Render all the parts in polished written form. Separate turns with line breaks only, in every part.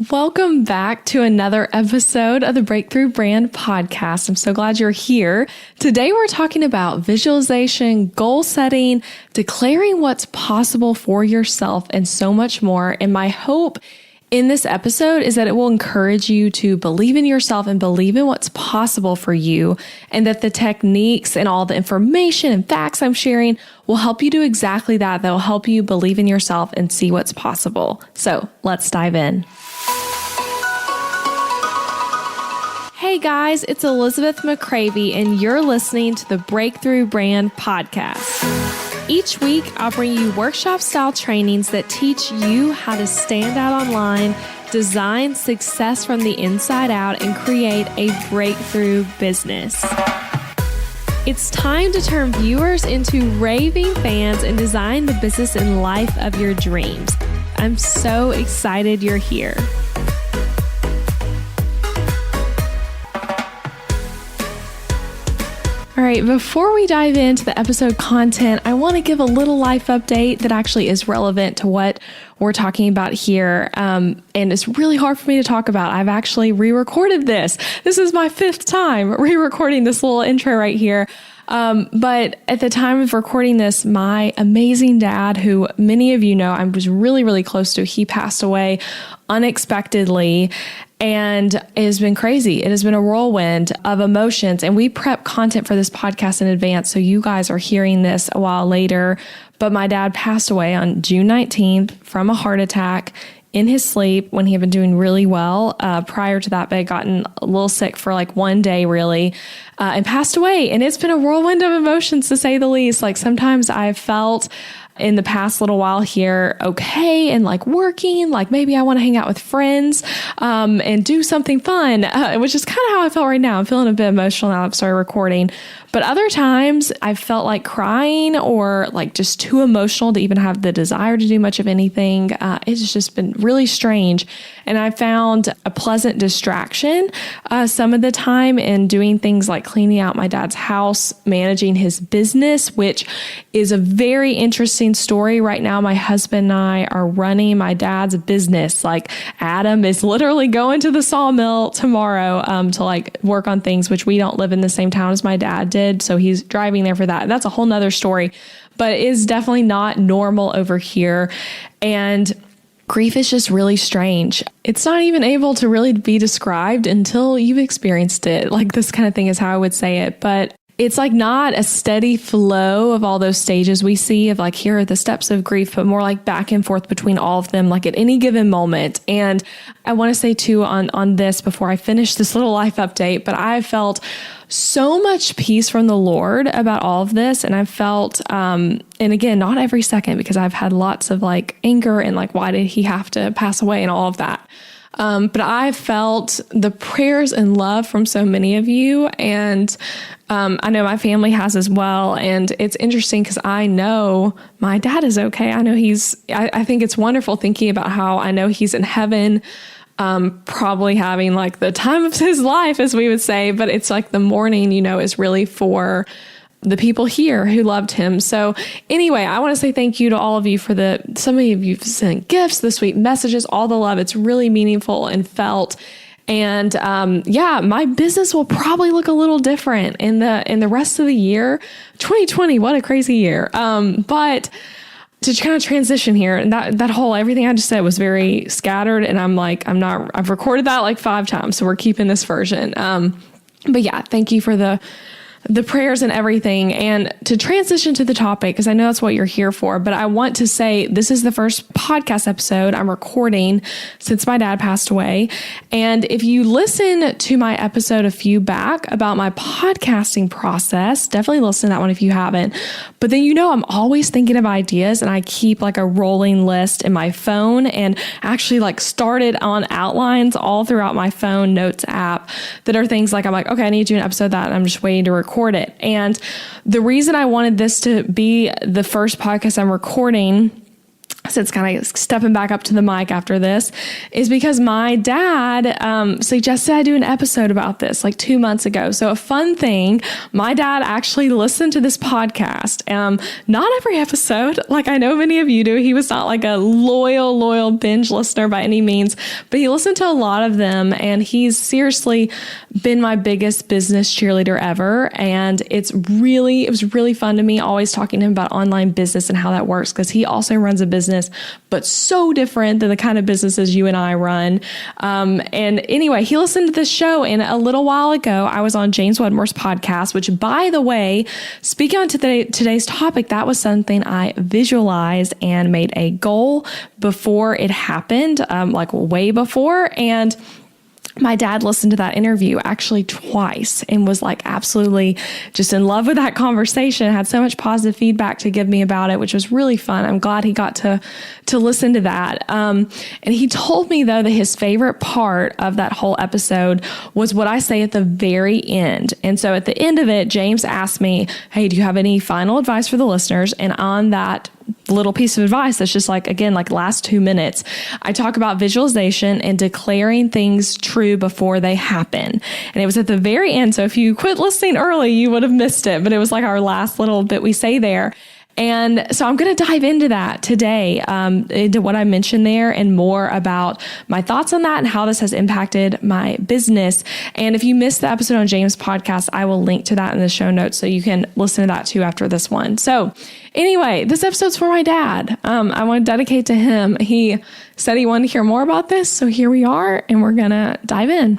Welcome back to another episode of the Breakthrough Brand Podcast. I'm so glad you're here. Today we're talking about visualization, goal setting, declaring what's possible for yourself, and so much more. And my hope in this episode is that it will encourage you to believe in yourself and believe in what's possible for you, and that the techniques and all the information and facts I'm sharing will help you do exactly that. They'll help you believe in yourself and see what's possible. So let's dive in. Hey guys, it's Elizabeth McCravey, and you're listening to the Breakthrough Brand Podcast. Each week, I'll bring you workshop-style trainings that teach you how to stand out online, design success from the inside out, and create a breakthrough business. It's time to turn viewers into raving fans and design the business and life of your dreams. I'm so excited you're here. All right, before we dive into the episode content, I want to give a little life update that actually is relevant to what we're talking about here. And it's really hard for me to talk about. I've actually re-recorded this. This is my 5th time re-recording this little intro right here. But at the time of recording this, my amazing dad, who many of you know I was really, really close to, he passed away unexpectedly. And it has been crazy. It has been a whirlwind of emotions. And we prep content for this podcast in advance, so you guys are hearing this a while later. But my dad passed away on June 19th from a heart attack in his sleep when he had been doing really well. Prior to that, but had gotten a little sick for like one day really, and passed away. And it's been a whirlwind of emotions, to say the least. Like sometimes I've felt in the past little while here, okay, and like working, like maybe I want to hang out with friends and do something fun, which is kind of how I felt right now. I'm feeling a bit emotional now I've started recording. But other times I've felt like crying or like just too emotional to even have the desire to do much of anything. It's just been really strange. And I found a pleasant distraction some of the time in doing things like cleaning out my dad's house, managing his business, which is a very interesting story. Right now, my husband and I are running my dad's business. Like Adam is literally going to the sawmill tomorrow to like work on things, which we don't live in the same town as my dad did. So he's driving there for that. That's a whole nother story, but it is definitely not normal over here. And grief is just really strange. It's not even able to really be described until you've experienced it. Like this kind of thing is how I would say it. But it's like not a steady flow of all those stages we see of like, here are the steps of grief, but more like back and forth between all of them, like at any given moment. And I want to say too on this before I finish this little life update, but I felt so much peace from the Lord about all of this. And I felt, and again, not every second, because I've had lots of like anger and like, why did he have to pass away and all of that. But I felt the prayers and love from so many of you. And I know my family has as well. And it's interesting because I know my dad is okay. I know I think it's wonderful thinking about how I know he's in heaven, probably having like the time of his life, as we would say. But it's like the mourning, is really for the people here who loved him. So anyway, I want to say thank you to all of you for some of you sent gifts, the sweet messages, all the love. It's really meaningful and felt. And my business will probably look a little different in the rest of the year. 2020, what a crazy year. But to kind of transition here, and that whole everything I just said was very scattered, and I've recorded that like 5 times, so we're keeping this version. But yeah, thank you for the prayers and everything. And to transition to the topic, because I know that's what you're here for, but I want to say this is the first podcast episode I'm recording since my dad passed away. And if you listen to my episode a few back about my podcasting process, definitely listen to that one if you haven't. But then I'm always thinking of ideas, and I keep like a rolling list in my phone, and actually like started on outlines all throughout my phone notes app that are things like, I'm like, okay, I need to do an episode of that, and I'm just waiting to record it. And the reason I wanted this to be the first podcast I'm recording since kind of stepping back up to the mic after this, is because my dad suggested I do an episode about this like 2 months ago. So a fun thing, my dad actually listened to this podcast. Not every episode, like I know many of you do. He was not like a loyal binge listener by any means, but he listened to a lot of them, and he's seriously been my biggest business cheerleader ever. And it was really fun to me always talking to him about online business and how that works, because he also runs a business, but so different than the kind of businesses you and I run. And anyway, he listened to this show, and a little while ago, I was on James Wedmore's podcast, which, by the way, speaking on today's topic, that was something I visualized and made a goal before it happened, like way before. And my dad listened to that interview actually twice and was like absolutely just in love with that conversation, had so much positive feedback to give me about it, which was really fun. I'm glad he got to listen to that. And he told me, though, that his favorite part of that whole episode was what I say at the very end. And so at the end of it, James asked me, hey, do you have any final advice for the listeners? And on that little piece of advice that's just like, again, like last 2 minutes, I talk about visualization and declaring things true before they happen. And it was at the very end. So if you quit listening early, you would have missed it. But it was like our last little bit we say there. And so I'm going to dive into that today, into what I mentioned there and more about my thoughts on that and how this has impacted my business. And if you missed the episode on James' podcast, I will link to that in the show notes so you can listen to that too after this one. So anyway, this episode's for my dad. I want to dedicate to him. He said he wanted to hear more about this. So here we are, and we're going to dive in.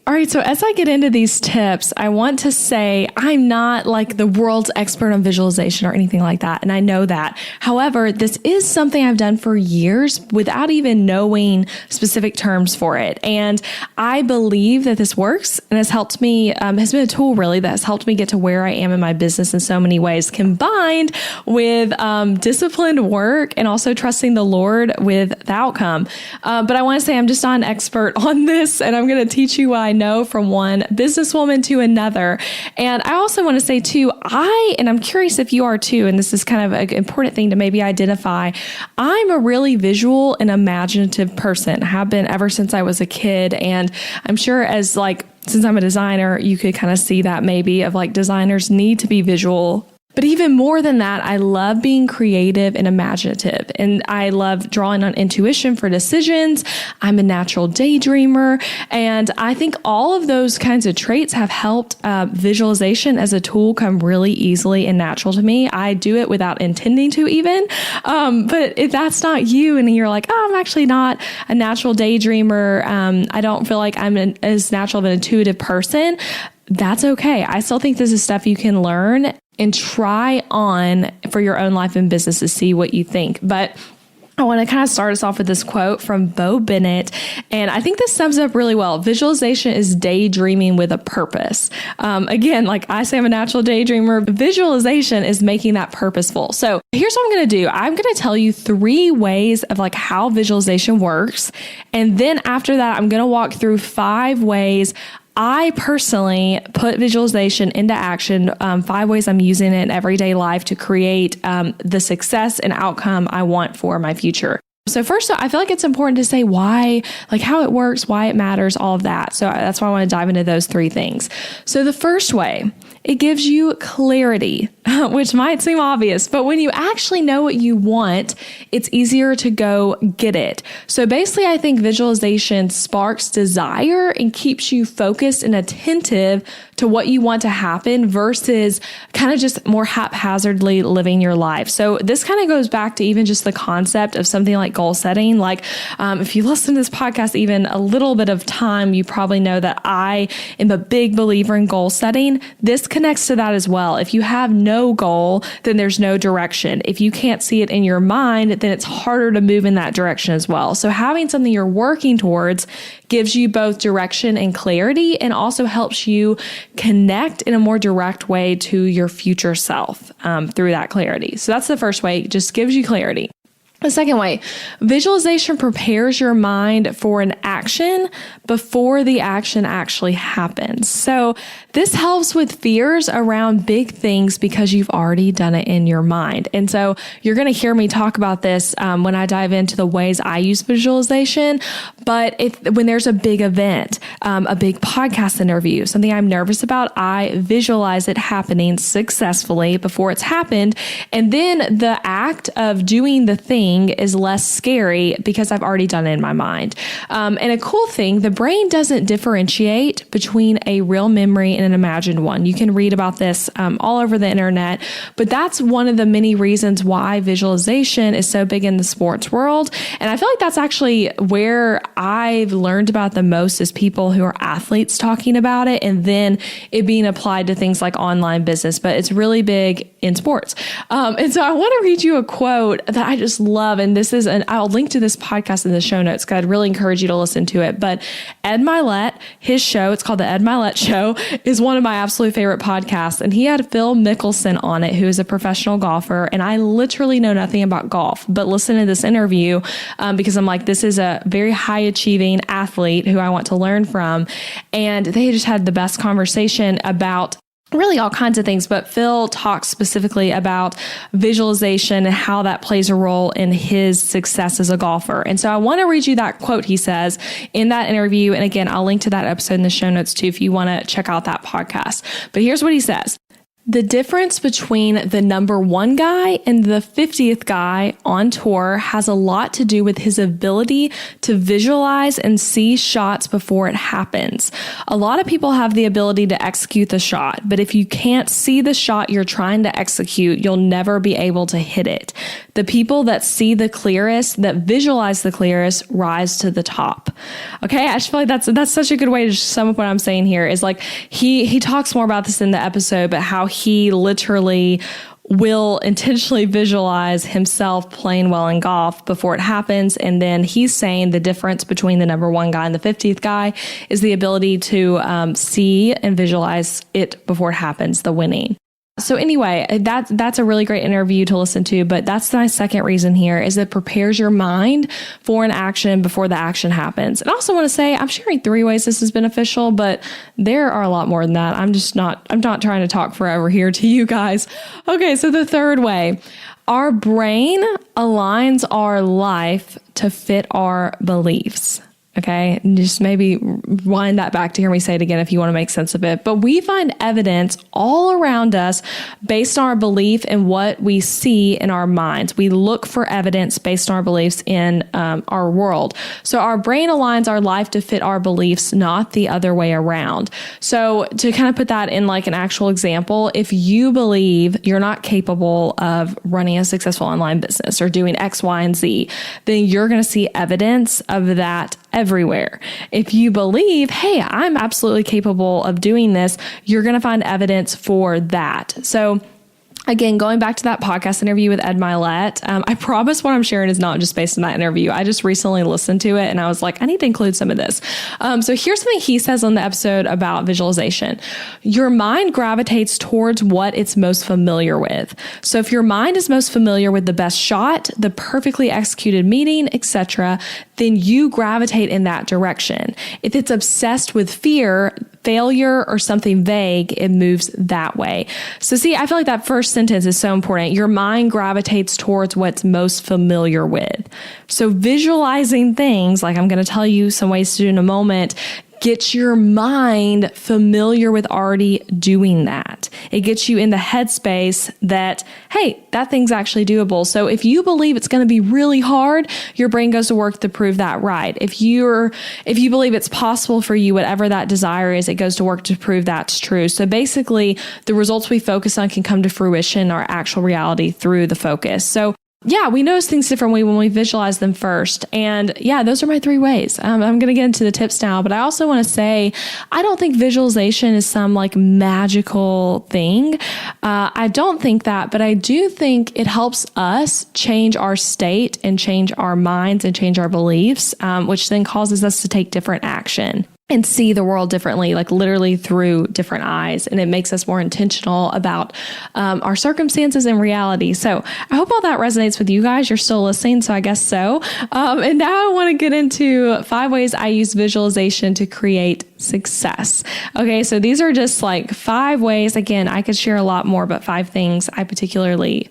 All right, so as I get into these tips, I want to say I'm not like the world's expert on visualization or anything like that, and I know that. However, this is something I've done for years without even knowing specific terms for it. And I believe that this works and has helped me, has been a tool really that has helped me get to where I am in my business in so many ways, combined with disciplined work and also trusting the Lord with the outcome. But I want to say I'm just not an expert on this, and I'm going to teach you what I know from one businesswoman to another. And I also want to say too, and I'm curious if you are too, and this is kind of an important thing to maybe identify, I'm a really visual and imaginative person, have been ever since I was a kid. And I'm sure since I'm a designer, you could kind of see that maybe of like designers need to be visual. But even more than that, I love being creative and imaginative, and I love drawing on intuition for decisions. I'm a natural daydreamer, and I think all of those kinds of traits have helped visualization as a tool come really easily and natural to me. I do it without intending to even, but if that's not you and you're like, oh, I'm actually not a natural daydreamer, I don't feel like I'm as natural of an intuitive person, that's okay. I still think this is stuff you can learn and try on for your own life and business to see what you think. But I want to kind of start us off with this quote from Bo Bennett. And I think this sums up really well. Visualization is daydreaming with a purpose. Again, like I say, I'm a natural daydreamer. Visualization is making that purposeful. So here's what I'm going to do. I'm going to tell you 3 ways of like how visualization works. And then after that, I'm going to walk through 5 ways I personally put visualization into action, 5 ways I'm using it in everyday life to create the success and outcome I want for my future. So first, I feel like it's important to say why, like how it works, why it matters, all of that. So that's why I want to dive into those 3 things. So the first way, it gives you clarity, which might seem obvious, but when you actually know what you want, it's easier to go get it. So basically, I think visualization sparks desire and keeps you focused and attentive to what you want to happen versus kind of just more haphazardly living your life. So this kind of goes back to even just the concept of something like goal setting. Like if you listen to this podcast even a little bit of time, you probably know that I am a big believer in goal setting. This connects to that as well. If you have no goal, then there's no direction. If you can't see it in your mind, then it's harder to move in that direction as well. So having something you're working towards gives you both direction and clarity, and also helps you connect in a more direct way to your future self through that clarity. So that's the first way, it just gives you clarity. The second way, visualization prepares your mind for an action before the action actually happens. So this helps with fears around big things because you've already done it in your mind. And so you're going to hear me talk about this when I dive into the ways I use visualization. But when there's a big event, a big podcast interview, something I'm nervous about, I visualize it happening successfully before it's happened. And then the act of doing the thing is less scary because I've already done it in my mind. And a cool thing, the brain doesn't differentiate between a real memory and an imagined one. You can read about this all over the internet, but that's one of the many reasons why visualization is so big in the sports world. And I feel like that's actually where I've learned about the most is people who are athletes talking about it and then it being applied to things like online business, but it's really big in sports. And so I want to read you a quote that I just love. And this is, I'll link to this podcast in the show notes because I'd really encourage you to listen to it. But Ed Mylett, his show, it's called The Ed Mylett Show, is one of my absolute favorite podcasts. And he had Phil Mickelson on it, who is a professional golfer. And I literally know nothing about golf, but listen to this interview because I'm like, this is a very high achieving athlete who I want to learn from. And they just had the best conversation about really all kinds of things, but Phil talks specifically about visualization and how that plays a role in his success as a golfer. And so I want to read you that quote he says in that interview. And again, I'll link to that episode in the show notes too, if you want to check out that podcast. But here's what he says. The difference between the number one guy and the 50th guy on tour has a lot to do with his ability to visualize and see shots before it happens. A lot of people have the ability to execute the shot, but if you can't see the shot you're trying to execute, you'll never be able to hit it. The people that see the clearest, that visualize the clearest, rise to the top. Okay, I just feel like that's such a good way to sum up what I'm saying here is like he talks more about this in the episode, but how he literally will intentionally visualize himself playing well in golf before it happens. And then he's saying the difference between the number one guy and the 50th guy is the ability to see and visualize it before it happens, the winning. So anyway, that's a really great interview to listen to, but that's my second reason here is it prepares your mind for an action before the action happens. And I also want to say I'm sharing 3 ways this is beneficial, but there are a lot more than that. I'm not trying to talk forever here to you guys. Okay, so the third way, our brain aligns our life to fit our beliefs. Okay, and just maybe wind that back to hear me say it again if you want to make sense of it. But we find evidence all around us based on our belief in what we see in our minds. We look for evidence based on our beliefs in our world. So our brain aligns our life to fit our beliefs, not the other way around. So to kind of put that in like an actual example, if you believe you're not capable of running a successful online business or doing X, Y, and Z, then you're going to see evidence of that everywhere. If you believe, hey, I'm absolutely capable of doing this, you're going to find evidence for that. So again, going back to that podcast interview with Ed Mylett, I promise what I'm sharing is not just based on that interview. I just recently listened to it and I was like, I need to include some of this. So here's something he says on the episode about visualization. Your mind gravitates towards what it's most familiar with. So if your mind is most familiar with the best shot, the perfectly executed meeting, etc., then you gravitate in that direction. If it's obsessed with fear, failure, or something vague, it moves that way. So see, I feel like that first sentence is so important. Your mind gravitates towards what's most familiar with. So visualizing things, like I'm going to tell you some ways to do in a moment, gets your mind familiar with already doing that. It gets you in the headspace that, hey, that thing's actually doable. So if you believe it's going to be really hard, your brain goes to work to prove that right. If you believe it's possible for you, whatever that desire is, it goes to work to prove that's true. So basically, the results we focus on can come to fruition, our actual reality through the focus. So yeah, we notice things differently when we visualize them first. And yeah, those are my 3 ways. I'm going to get into the tips now, but I also want to say, I don't think visualization is some like magical thing. I don't think that, but I do think it helps us change our state and change our minds and change our beliefs, which then causes us to take different action. and see the world differently, like literally through different eyes. And it makes us more intentional about our circumstances and reality. So I hope all that resonates with you guys. You're still listening, so I guess so. And now I want to get into 5 ways I use visualization to create success. Okay, so these are just like 5 ways. Again, I could share a lot more, but 5 things I particularly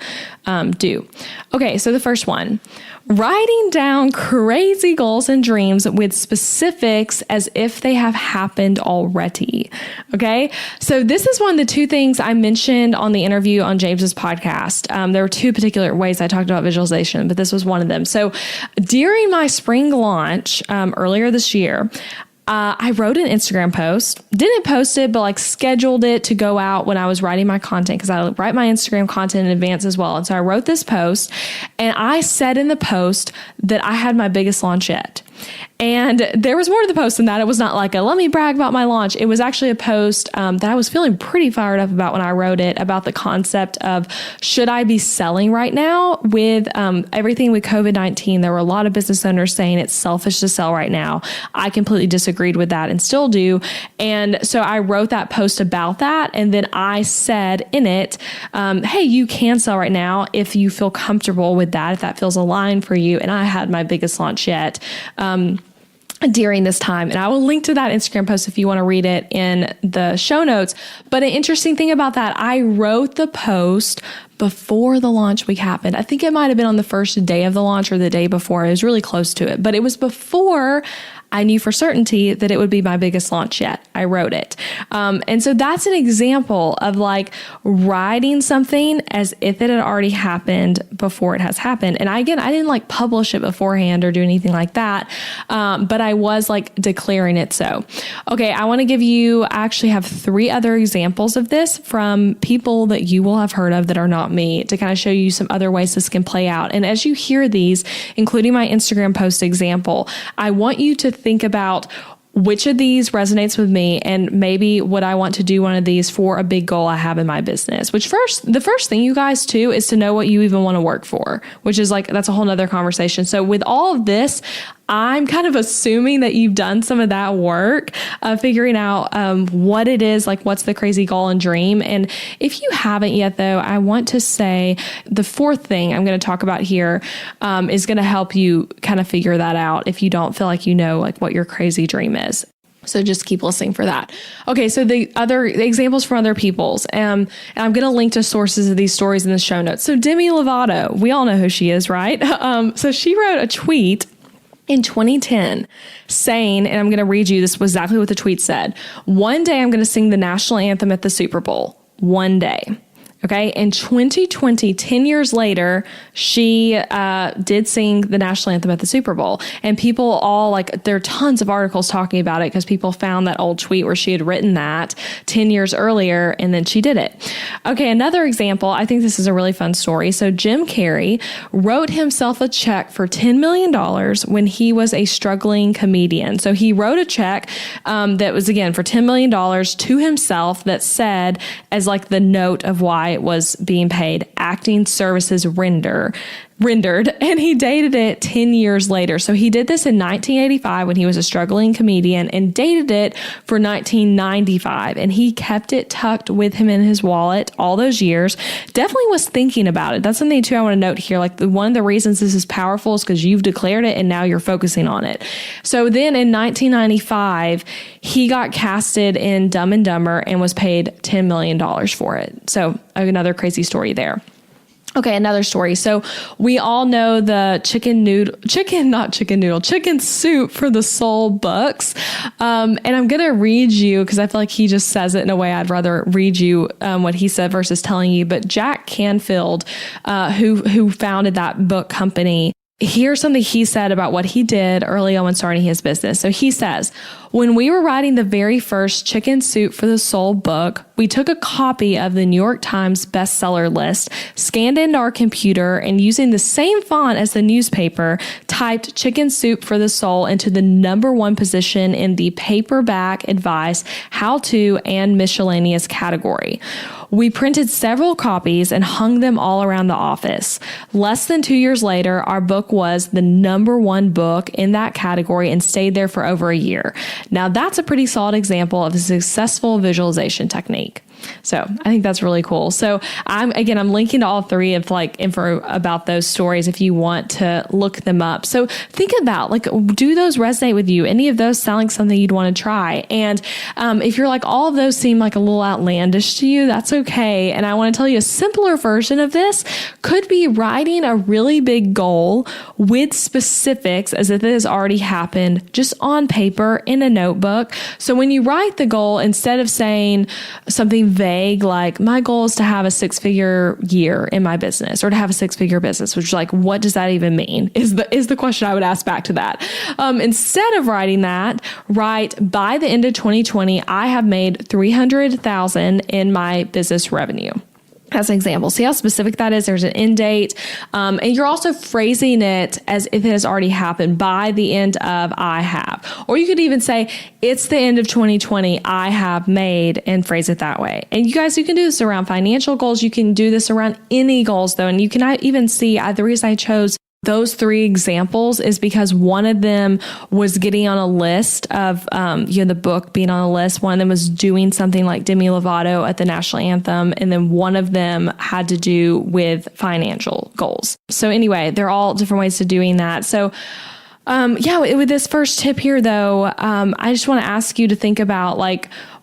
do. Okay, so the first one, writing down crazy goals and dreams with specifics as if they have happened already. Okay. So this is one of the 2 things I mentioned on the interview on James's podcast. There were 2 particular ways I talked about visualization, but this was one of them. So during my spring launch earlier this year, I wrote an Instagram post, didn't post it, but like scheduled it to go out when I was writing my content, because I write my Instagram content in advance as well. And so I wrote this post, and I said in the post that I had my biggest launch yet. And there was more to the post than that. It was not like let me brag about my launch. It was actually a post that I was feeling pretty fired up about when I wrote it, about the concept of, should I be selling right now with everything with COVID-19? There were a lot of business owners saying it's selfish to sell right now. I completely disagreed with that and still do. And so I wrote that post about that. And then I said in it, hey, you can sell right now if you feel comfortable with that, if that feels aligned for you. And I had my biggest launch yet during this time. And I will link to that Instagram post if you want to read it in the show notes. But an interesting thing about that, I wrote the post before the launch week happened. I think it might have been on the first day of the launch or the day before. It was really close to it, but it was before I knew for certainty that it would be my biggest launch yet. I wrote it. And so that's an example of like writing something as if it had already happened before it has happened. And I didn't like publish it beforehand or do anything like that. But I was like declaring it so. Okay, I want to I actually have 3 other examples of this from people that you will have heard of that are not me, to kind of show you some other ways this can play out. And as you hear these, including my Instagram post example, I want you to think about which of these resonates with me, and maybe would I want to do one of these for a big goal I have in my business. The first thing, you guys, too, is to know what you even want to work for, which is like, that's a whole nother conversation. So with all of this, I'm kind of assuming that you've done some of that work, figuring out what it is, like what's the crazy goal and dream. And if you haven't yet, though, I want to say the 4th thing I'm going to talk about here is going to help you kind of figure that out if you don't feel like you know like what your crazy dream is. So just keep listening for that. Okay, so the examples from other people's, and I'm going to link to sources of these stories in the show notes. So Demi Lovato, we all know who she is, right? So she wrote a tweet in 2010 saying, and I'm going to read you, this was exactly what the tweet said: "One day I'm going to sing the national anthem at the Super Bowl. One day." Okay. In 2020, 10 years later, she did sing the national anthem at the Super Bowl. And people all there are tons of articles talking about it because people found that old tweet where she had written that 10 years earlier, and then she did it. Okay. Another example, I think this is a really fun story. So Jim Carrey wrote himself a check for $10 million when he was a struggling comedian. So he wrote a check that was, again, for $10 million to himself that said, as like the note of why it was being paid, acting services rendered, and he dated it 10 years later. So he did this in 1985 when he was a struggling comedian, and dated it for 1995. And he kept it tucked with him in his wallet all those years. Definitely was thinking about it. That's something too I want to note here. One of the reasons this is powerful is because you've declared it and now you're focusing on it. So then in 1995, he got casted in Dumb and Dumber and was paid $10 million for it. So another crazy story there. Okay, another story. So we all know the chicken soup for the soul books. And I'm going to read you, because I feel like he just says it in a way I'd rather read you what he said versus telling you. But Jack Canfield, who founded that book company, here's something he said about what he did early on when starting his business. So he says, "When we were writing the very first Chicken Soup for the Soul book, we took a copy of the New York Times bestseller list, scanned into our computer, and using the same font as the newspaper, typed Chicken Soup for the Soul into the #1 position in the paperback advice, how-to, and miscellaneous category. We printed several copies and hung them all around the office. Less than 2 years later, our book was the #1 book in that category and stayed there for over a year. Now, that's a pretty solid example of a successful visualization technique. So I think that's really cool. So I'm linking to all three of info about those stories if you want to look them up. So think about do those resonate with you? Any of those sound like something you'd want to try? And if you're all of those seem like a little outlandish to you, that's okay. And I want to tell you a simpler version of this could be writing a really big goal with specifics as if it has already happened, just on paper in a notebook. So when you write the goal, instead of saying something vague like my goal is to have a 6-figure year in my business or to have a 6-figure business, which is what does that even mean is the question I would ask back to that. Instead of writing that, write by the end of 2020, I have made $300,000 in my business revenue. As an example, see how specific that is. There's an end date. And you're also phrasing it as if it has already happened by the end of I have. Or you could even say, it's the end of 2020, I have made, and phrase it that way. And you guys, you can do this around financial goals. You can do this around any goals though. And you can even see the reason I chose those 3 examples is because one of them was getting on a list of, the book being on a list. One of them was doing something like Demi Lovato at the national anthem. And then one of them had to do with financial goals. So anyway, they're all different ways to doing that. So with this first tip here though, I just want to ask you to think about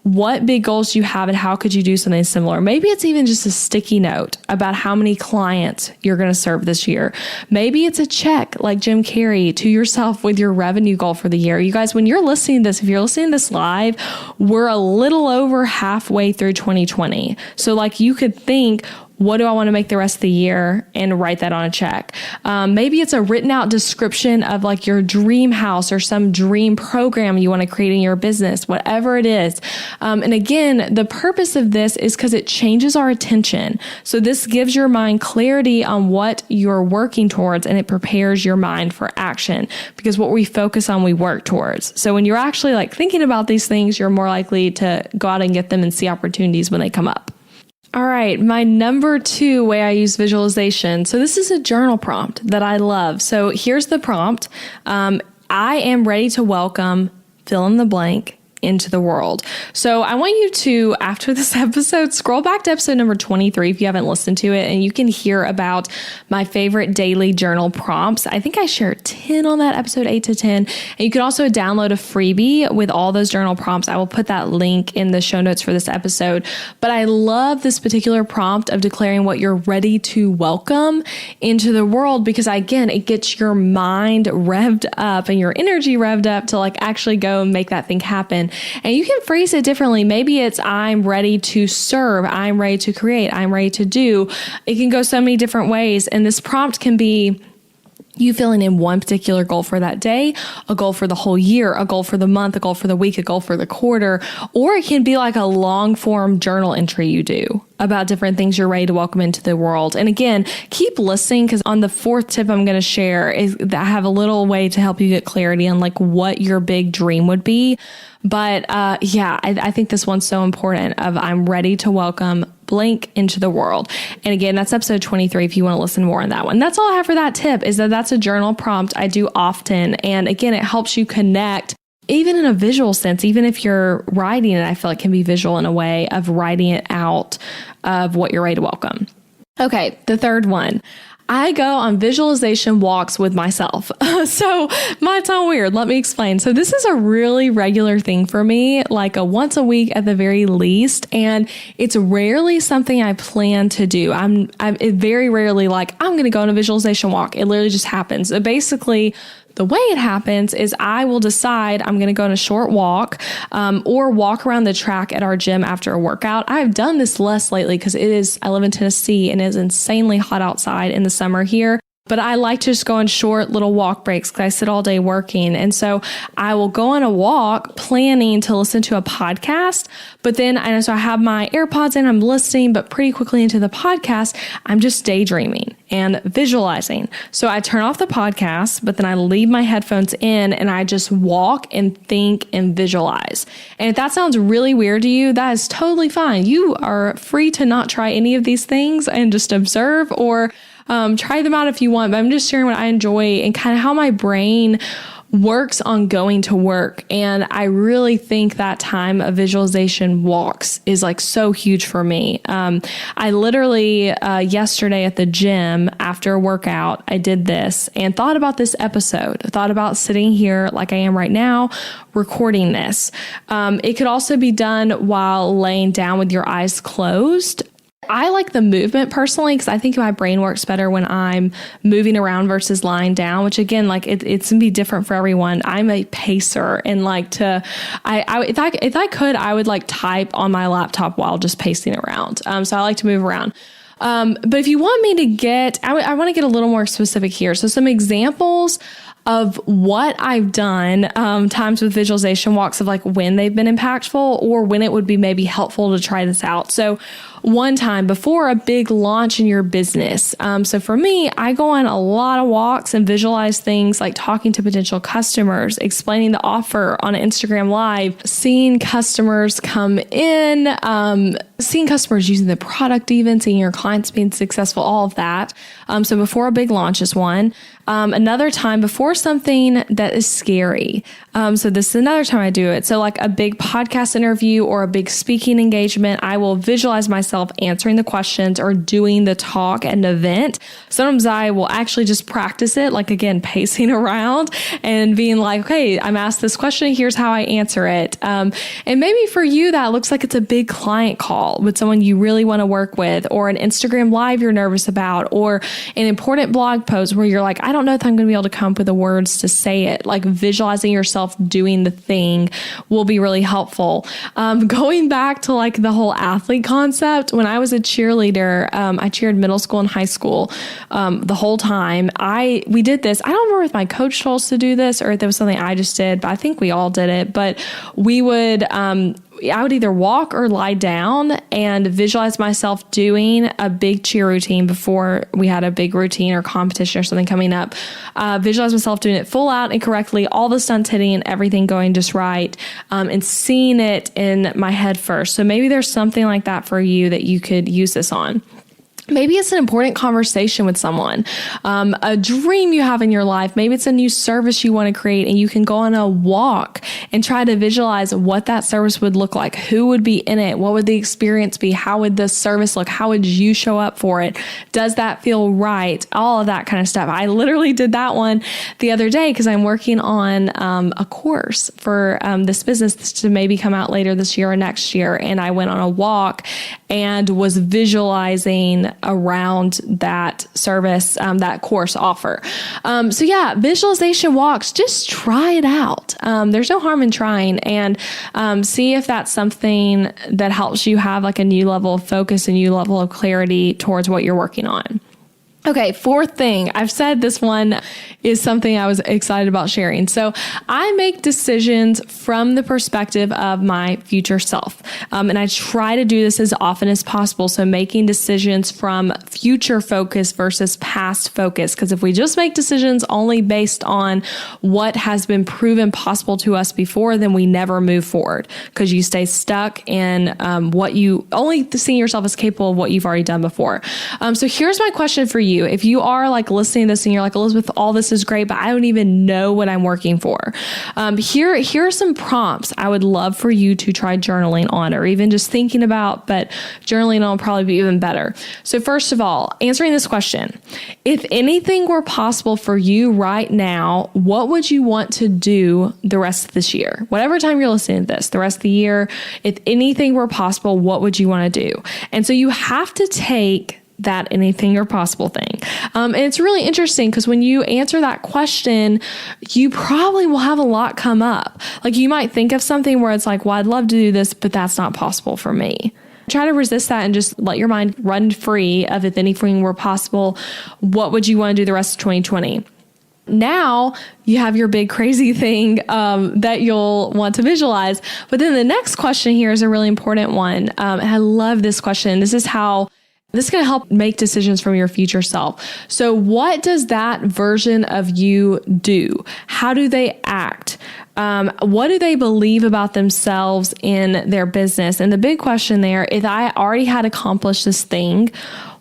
what big goals do you have and how could you do something similar? Maybe it's even just a sticky note about how many clients you're going to serve this year. Maybe it's a check like Jim Carrey to yourself with your revenue goal for the year. You guys, when you're listening to this, if you're listening to this live, we're a little over halfway through 2020. So you could think, what do I want to make the rest of the year and write that on a check? Maybe it's a written out description of your dream house or some dream program you want to create in your business, whatever it is. And again, the purpose of this is because it changes our attention. So this gives your mind clarity on what you're working towards and it prepares your mind for action because what we focus on, we work towards. So when you're actually thinking about these things, you're more likely to go out and get them and see opportunities when they come up. All right, my number 2 way I use visualization. So this is a journal prompt that I love. So here's the prompt. I am ready to welcome fill in the blank into the world. So I want you to, after this episode, scroll back to episode number 23 if you haven't listened to it, and you can hear about my favorite daily journal prompts. I think I shared 10 on that episode, 8 to 10. And you can also download a freebie with all those journal prompts. I will put that link in the show notes for this episode. But I love this particular prompt of declaring what you're ready to welcome into the world because, again, it gets your mind revved up and your energy revved up to actually go and make that thing happen. And you can phrase it differently. Maybe it's I'm ready to serve, I'm ready to create, I'm ready to do. It can go so many different ways. And this prompt can be you filling in one particular goal for that day, a goal for the whole year, a goal for the month, a goal for the week, a goal for the quarter, or it can be a long form journal entry you do about different things you're ready to welcome into the world. And again, keep listening because on the 4th tip I'm going to share is that I have a little way to help you get clarity on what your big dream would be. But I think this one's so important of I'm ready to welcome blank into the world. And again, that's episode 23 if you want to listen more on that one. That's all I have for that tip is that's a journal prompt I do often. And again, it helps you connect even in a visual sense, even if you're writing it, I feel it can be visual in a way of writing it out of what you're ready to welcome. Okay, the third one. I go on visualization walks with myself. So might sound weird. Let me explain. So this is a really regular thing for me, a once a week at the very least. And it's rarely something I plan to do. I'm very rarely I'm going to go on a visualization walk. It literally just happens. So basically, the way it happens is I will decide I'm going to go on a short walk or walk around the track at our gym after a workout. I've done this less lately because I live in Tennessee and it is insanely hot outside in the summer here. But I like to just go on short little walk breaks because I sit all day working. And so I will go on a walk planning to listen to a podcast. But then I have my AirPods in, I'm listening, but pretty quickly into the podcast, I'm just daydreaming and visualizing. So I turn off the podcast, but then I leave my headphones in and I just walk and think and visualize. And if that sounds really weird to you, that is totally fine. You are free to not try any of these things and just observe or try them out if you want, but I'm just sharing what I enjoy and kind of how my brain works on going to work. And I really think that time of visualization walks is like so huge for me. I literally, yesterday at the gym after a workout, I did this and thought about this episode, thought about sitting here like I am right now, recording this. It could also be done while laying down with your eyes closed. I like the movement personally because I think my brain works better when I'm moving around versus lying down, which again, like it's gonna be different for everyone. I'm a pacer and if I could, I would like type on my laptop while just pacing around. So I like to move around. But if you want me to I want to get a little more specific here. So some examples of what I've done, times with visualization walks of like when they've been impactful or when it would be maybe helpful to try this out. So one time before a big launch in your business. So for me, I go on a lot of walks and visualize things like talking to potential customers, explaining the offer on Instagram Live, seeing customers come in, seeing customers using the product even, seeing your clients being successful, all of that. So before a big launch is one. Another time before something that is scary. So this is another time I do it. So like a big podcast interview or a big speaking engagement, I will visualize myself answering the questions or doing the talk at an event. Sometimes I will actually just practice it, like again, pacing around and being like, okay, I'm asked this question. Here's how I answer it. And maybe for you, that looks like it's a big client call with someone you really want to work with, or an Instagram Live you're nervous about, or an important blog post where you're like, I don't know if I'm going to be able to come up with the words to say it. Like visualizing yourself doing the thing will be really helpful. Going back to like the whole athlete concept, when I was a cheerleader, I cheered middle school and high school the whole time. We did this. I don't remember if my coach told us to do this or if it was something I just did, but I think we all did it. But I would either walk or lie down and visualize myself doing a big cheer routine before we had a big routine or competition or something coming up. Visualize myself doing it full out and correctly, all the stunts hitting and everything going just right, and seeing it in my head first. So maybe there's something like that for you that you could use this on. Maybe it's an important conversation with someone, a dream you have in your life. Maybe it's a new service you want to create and you can go on a walk and try to visualize what that service would look like. Who would be in it? What would the experience be? How would the service look? How would you show up for it? Does that feel right? All of that kind of stuff. I literally did that one the other day because I'm working on a course for this business to maybe come out later this year or next year. And I went on a walk and was visualizing around that service, that course offer. So yeah, visualization walks, just try it out. There's no harm in trying, and see if that's something that helps you have like a new level of focus, a new level of clarity towards what you're working on. Okay, fourth thing. I've said this one is something I was excited about sharing. So I make decisions from the perspective of my future self. And I try to do this as often as possible. So making decisions from future focus versus past focus. Because if we just make decisions only based on what has been proven possible to us before, then we never move forward because you stay stuck in what you only seeing yourself as capable of what you've already done before. So here's my question for you. If you are like listening to this and you're like, Elizabeth, all this is great, but I don't even know what I'm working for. Here are some prompts I would love for you to try journaling on, or even just thinking about, but journaling on will probably be even better. So first of all, answering this question, if anything were possible for you right now, what would you want to do the rest of this year? Whatever time you're listening to this, the rest of the year, if anything were possible, what would you want to do? And so you have to take that anything or possible thing. And it's really interesting because when you answer that question, you probably will have a lot come up. Like you might think of something where it's like, well, I'd love to do this, but that's not possible for me. Try to resist that and just let your mind run free of, if anything were possible, what would you want to do the rest of 2020? Now you have your big crazy thing that you'll want to visualize. But then the next question here is a really important one. And I love this question. This is going to help make decisions from your future self. So what does that version of you do? How do they act? What do they believe about themselves in their business? And the big question there, if I already had accomplished this thing,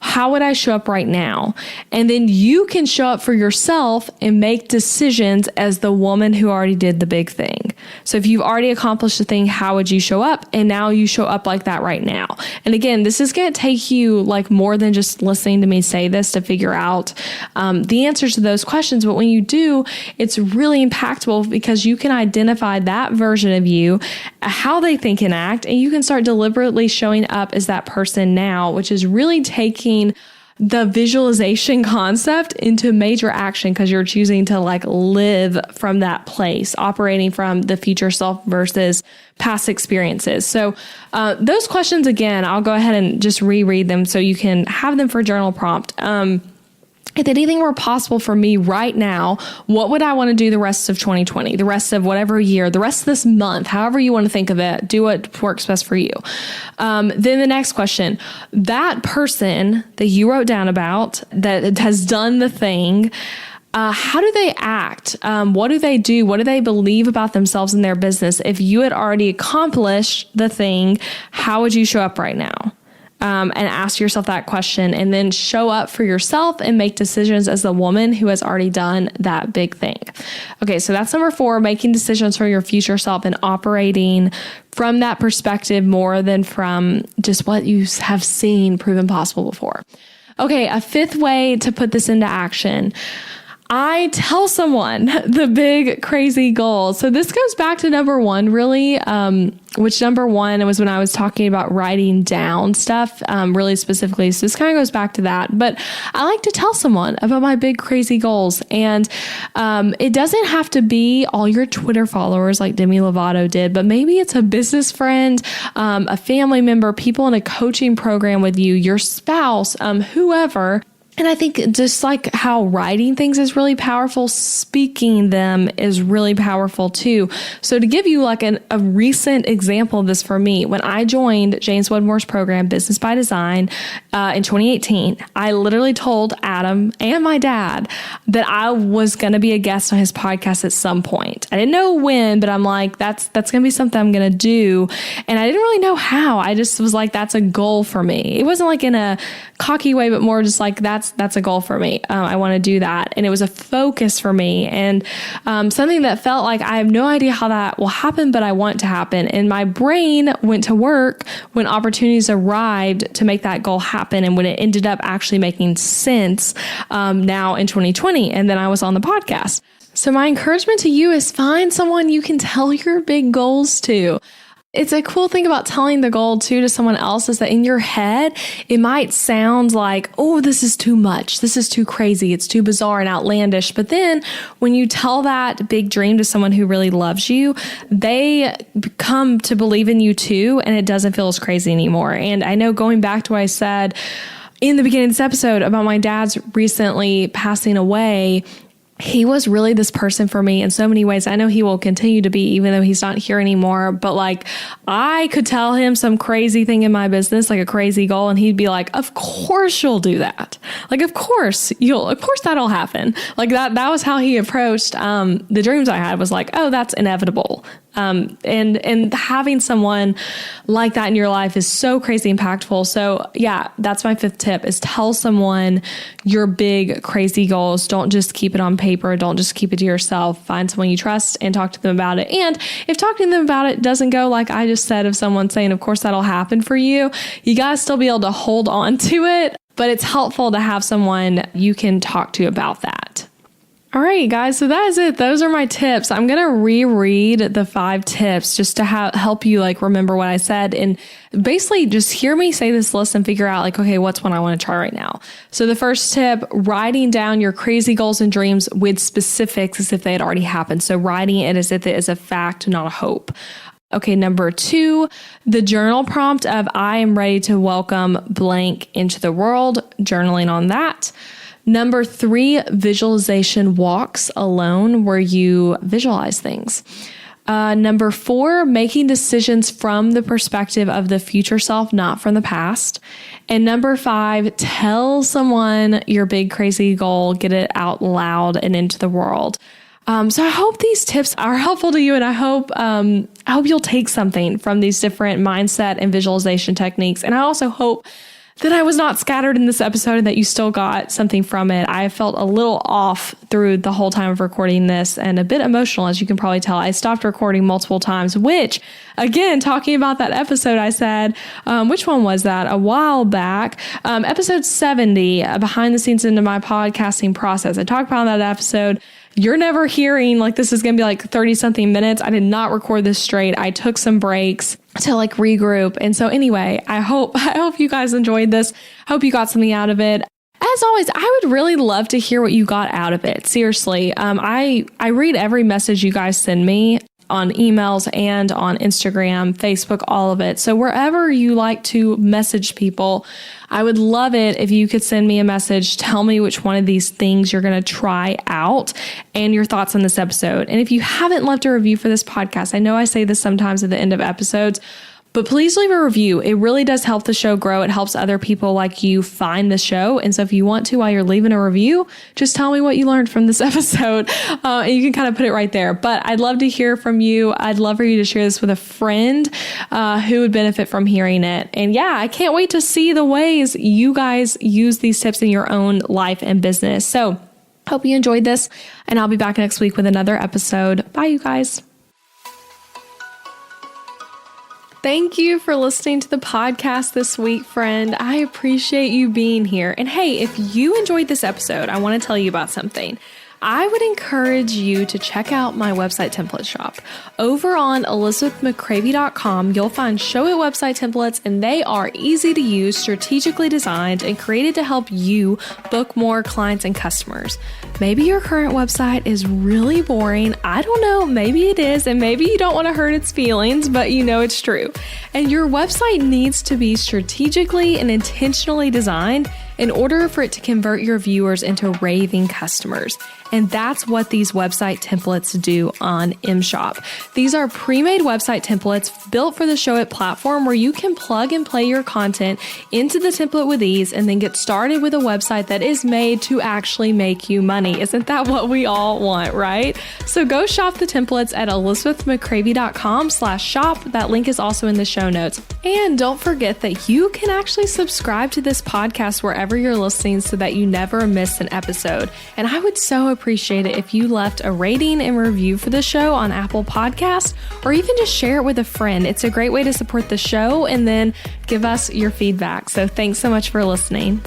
how would I show up right now? And then you can show up for yourself and make decisions as the woman who already did the big thing. So if you've already accomplished the thing, how would you show up? And now you show up like that right now. And again, this is going to take you like more than just listening to me say this to figure out the answers to those questions. But when you do, it's really impactful because you can identify that version of you, how they think and act, and you can start deliberately showing up as that person now, which is really taking the visualization concept into major action because you're choosing to like live from that place, operating from the future self versus past experiences. So those questions, again, I'll go ahead and just reread them so you can have them for journal prompt. If anything were possible for me right now, what would I want to do the rest of 2020, the rest of whatever year, the rest of this month, however you want to think of it, do what works best for you. Then the next question, that person that you wrote down about that has done the thing, how do they act? What do they do? What do they believe about themselves and their business? If you had already accomplished the thing, how would you show up right now? And ask yourself that question and then show up for yourself and make decisions as the woman who has already done that big thing. Okay, so that's number 4, making decisions for your future self and operating from that perspective more than from just what you have seen proven possible before. Okay, a 5th way to put this into action. I tell someone the big crazy goals. So this goes back to number 1, really, which number 1 was when I was talking about writing down stuff, really specifically. So this kind of goes back to that. But I like to tell someone about my big crazy goals. And it doesn't have to be all your Twitter followers like Demi Lovato did, but maybe it's a business friend, a family member, people in a coaching program with you, your spouse, whoever. And I think just like how writing things is really powerful, speaking them is really powerful too. So to give you like a recent example of this for me, when I joined James Wedmore's program, Business by Design, in 2018, I literally told Adam and my dad that I was going to be a guest on his podcast at some point. I didn't know when, but I'm like, that's going to be something I'm going to do. And I didn't really know how. I just was like, that's a goal for me. It wasn't like in a cocky way, but more just like, that's a goal for me. I want to do that. And it was a focus for me and something that felt like I have no idea how that will happen, but I want to happen. And my brain went to work when opportunities arrived to make that goal happen. And when it ended up actually making sense now in 2020. And then I was on the podcast. So my encouragement to you is find someone you can tell your big goals to. It's a cool thing about telling the goal too to someone else is that in your head, it might sound like, oh, this is too much. This is too crazy. It's too bizarre and outlandish. But then when you tell that big dream to someone who really loves you, they come to believe in you too. And it doesn't feel as crazy anymore. And I know going back to what I said in the beginning of this episode about my dad's recently passing away, he was really this person for me in so many ways. I know he will continue to be, even though he's not here anymore. But like, I could tell him some crazy thing in my business, like a crazy goal, and he'd be like, "Of course you'll do that. Like, of course that'll happen." Like that was how he approached the dreams I had. Was like, "Oh, that's inevitable." And having someone like that in your life is so crazy impactful. So yeah, that's my 5th tip is tell someone your big crazy goals. Don't just keep it on paper. Don't just keep it to yourself. Find someone you trust and talk to them about it. And if talking to them about it doesn't go like I just said of someone saying, of course that'll happen for you, you gotta still be able to hold on to it. But it's helpful to have someone you can talk to about that. All right, guys, so that is it. Those are my tips. I'm going to reread the 5 tips just to help you like remember what I said and basically just hear me say this list and figure out like, okay, what's one I want to try right now? So the first tip, writing down your crazy goals and dreams with specifics as if they had already happened. So writing it as if it is a fact, not a hope. Okay, number 2, the journal prompt of I am ready to welcome blank into the world, journaling on that. Number 3, visualization walks alone where you visualize things. Number 4, making decisions from the perspective of the future self, not from the past. And number 5, tell someone your big crazy goal, get it out loud and into the world. So I hope these tips are helpful to you, and I hope you'll take something from these different mindset and visualization techniques. And I also hope that I was not scattered in this episode and that you still got something from it. I felt a little off through the whole time of recording this and a bit emotional, as you can probably tell. I stopped recording multiple times, which, again, talking about that episode, I said, which one was that? A while back, episode 70, behind the scenes into my podcasting process. I talked about that episode. You're never hearing like this is going to be like 30 something minutes. I did not record this straight. I took some breaks to like regroup. And so anyway, I hope you guys enjoyed this. I hope you got something out of it. As always, I would really love to hear what you got out of it. Seriously. I read every message you guys send me on emails and on Instagram, Facebook, all of it. So wherever you like to message people, I would love it if you could send me a message. Tell me which one of these things you're going to try out and your thoughts on this episode. And if you haven't left a review for this podcast, I know I say this sometimes at the end of episodes, but please leave a review. It really does help the show grow. It helps other people like you find the show. And so if you want to, while you're leaving a review, just tell me what you learned from this episode. And you can kind of put it right there. But I'd love to hear from you. I'd love for you to share this with a friend who would benefit from hearing it. And yeah, I can't wait to see the ways you guys use these tips in your own life and business. So hope you enjoyed this. And I'll be back next week with another episode. Bye, you guys. Thank you for listening to the podcast this week, friend. I appreciate you being here. And hey, if you enjoyed this episode, I want to tell you about something. I would encourage you to check out my website template shop. Over on ElizabethMcCravey.com, you'll find Show It website templates, and they are easy to use, strategically designed, and created to help you book more clients and customers. Maybe your current website is really boring. I don't know. Maybe it is, and maybe you don't want to hurt its feelings, but you know it's true. And your website needs to be strategically and intentionally designed in order for it to convert your viewers into raving customers. And that's what these website templates do on MShop. These are pre-made website templates built for the Show It platform where you can plug and play your content into the template with ease and then get started with a website that is made to actually make you money. Isn't that what we all want, right? So go shop the templates at ElizabethMcCravey.com/shop. That link is also in the show notes. And don't forget that you can actually subscribe to this podcast wherever you're listening so that you never miss an episode. And I would so appreciate it if you left a rating and review for the show on Apple Podcasts, or even just share it with a friend. It's a great way to support the show and then give us your feedback. So thanks so much for listening.